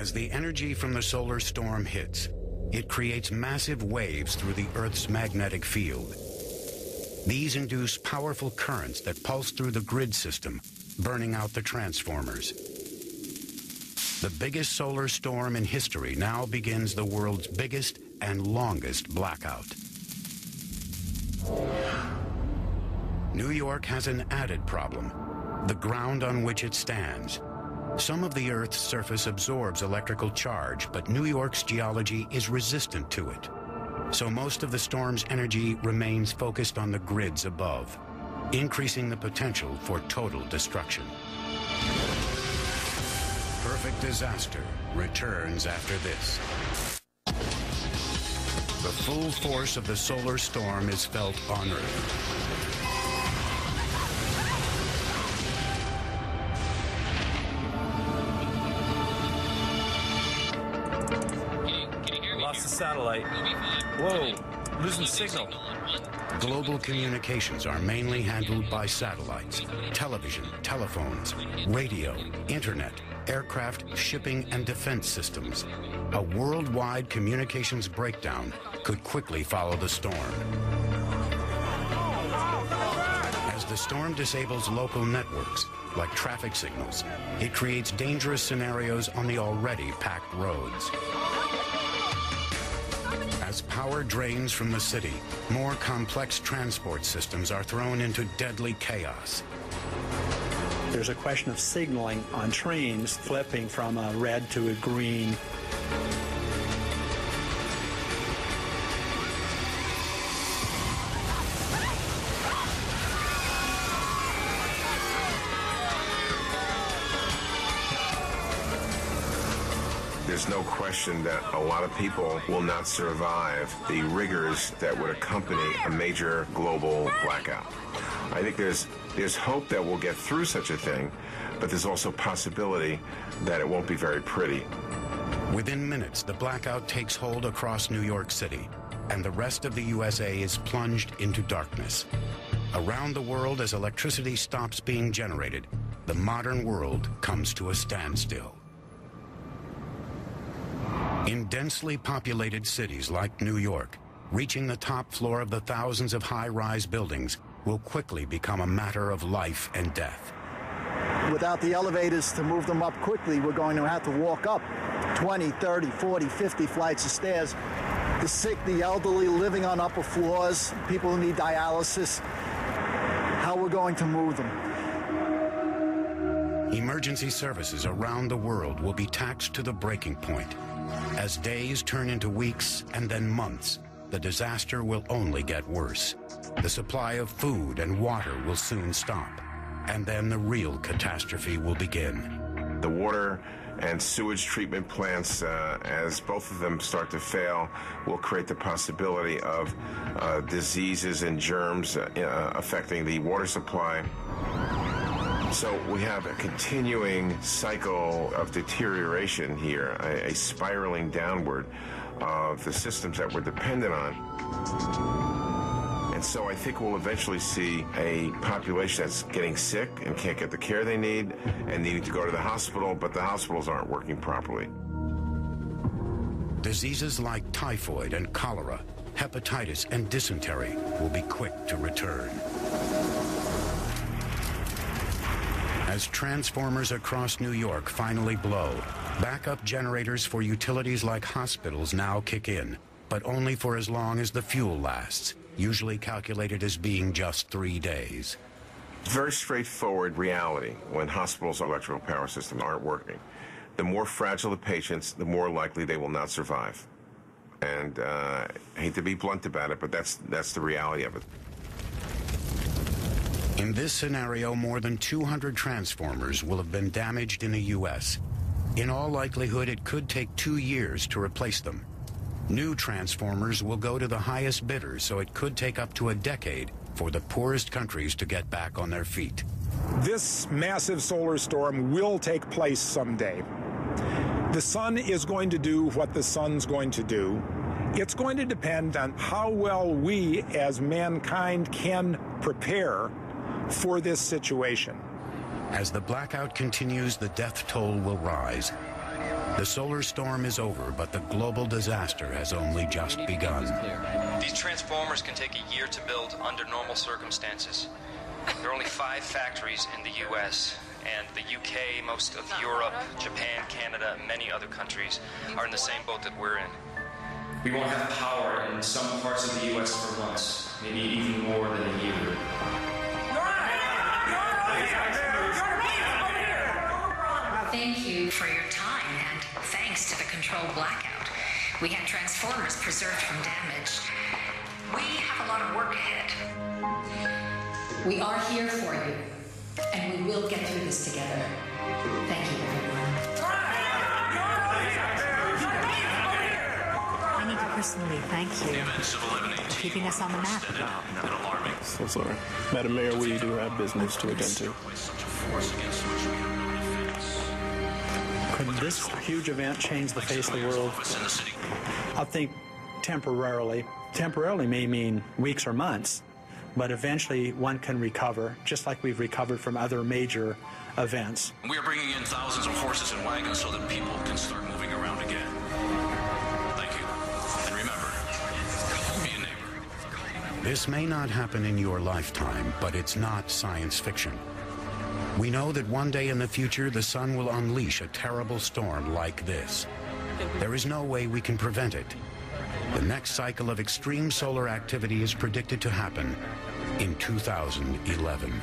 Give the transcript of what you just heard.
As the energy from the solar storm hits, it creates massive waves through the Earth's magnetic field. These induce powerful currents that pulse through the grid system, burning out the transformers. The biggest solar storm in history now begins the world's biggest and longest blackout. New York has an added problem: the ground on which it stands. Some of the Earth's surface absorbs electrical charge, but New York's geology is resistant to it. So most of the storm's energy remains focused on the grids above, increasing the potential for total destruction. Perfect disaster returns after this. The full force of the solar storm is felt on Earth. Lost the satellite. Whoa, losing signal. Global communications are mainly handled by satellites, television, telephones, radio, internet, aircraft, shipping, and defense systems. A worldwide communications breakdown could quickly follow the storm. As the storm disables local networks, like traffic signals, it creates dangerous scenarios on the already packed roads. As power drains from the city, more complex transport systems are thrown into deadly chaos. There's a question of signaling on trains, flipping from a red to a green. There's no question that a lot of people will not survive the rigors that would accompany a major global blackout. I think there's hope that we'll get through such a thing, but there's also possibility that it won't be very pretty. Within minutes, the blackout takes hold across New York City, and the rest of the USA is plunged into darkness. Around the world, as electricity stops being generated, the modern world comes to a standstill. In densely populated cities like New York, reaching the top floor of the thousands of high-rise buildings will quickly become a matter of life and death. Without the elevators to move them up quickly, we're going to have to walk up 20, 30, 40, 50 flights of stairs. The sick, the elderly living on upper floors, people who need dialysis, how we're going to move them. Emergency services around the world will be taxed to the breaking point. As days turn into weeks and then months, the disaster will only get worse. The supply of food and water will soon stop, and then the real catastrophe will begin. The water and sewage treatment plants, as both of them start to fail, will create the possibility of diseases and germs affecting the water supply. So we have a continuing cycle of deterioration here, a spiraling downward of the systems that we're dependent on. And so I think we'll eventually see a population that's getting sick and can't get the care they need and needing to go to the hospital, but the hospitals aren't working properly. Diseases like typhoid and cholera, hepatitis and dysentery will be quick to return. As transformers across New York finally blow, backup generators for utilities like hospitals now kick in, but only for as long as the fuel lasts, usually calculated as being just 3 days. Very straightforward reality when hospitals' electrical power systems aren't working. The more fragile the patients, the more likely they will not survive. And I hate to be blunt about it, but that's the reality of it. In this scenario, more than 200 transformers will have been damaged in the U.S. In all likelihood, it could take 2 years to replace them. New transformers will go to the highest bidder, so it could take up to a decade for the poorest countries to get back on their feet. This massive solar storm will take place someday. The sun is going to do what the sun's going to do. It's going to depend on how well we as mankind can prepare for this situation. As the blackout continues, the death toll will rise. The solar storm is over, but the global disaster has only just begun. These transformers can take a year to build under normal circumstances. There are only 5 factories in the U.S., and the UK, most of Europe, Japan, Canada, and many other countries are in the same boat that we're in. We won't have power in some parts of the U.S. for months, maybe even more than a year. Thank you for your time, and thanks to the controlled blackout, we had transformers preserved from damage. We have a lot of work ahead. We are here for you, and we will get through this together. Thank you, everyone. I need to personally thank you for keeping us on the map. So sorry. Madam Mayor, we do have business to attend to. Could this huge event change the face of the world? I think temporarily. Temporarily may mean weeks or months, but eventually one can recover, just like we've recovered from other major events. We are bringing in thousands of horses and wagons so that people can start moving around again. Thank you. And remember, be a neighbor. This may not happen in your lifetime, but it's not science fiction. We know that one day in the future, the sun will unleash a terrible storm like this. There is no way we can prevent it. The next cycle of extreme solar activity is predicted to happen in 2011.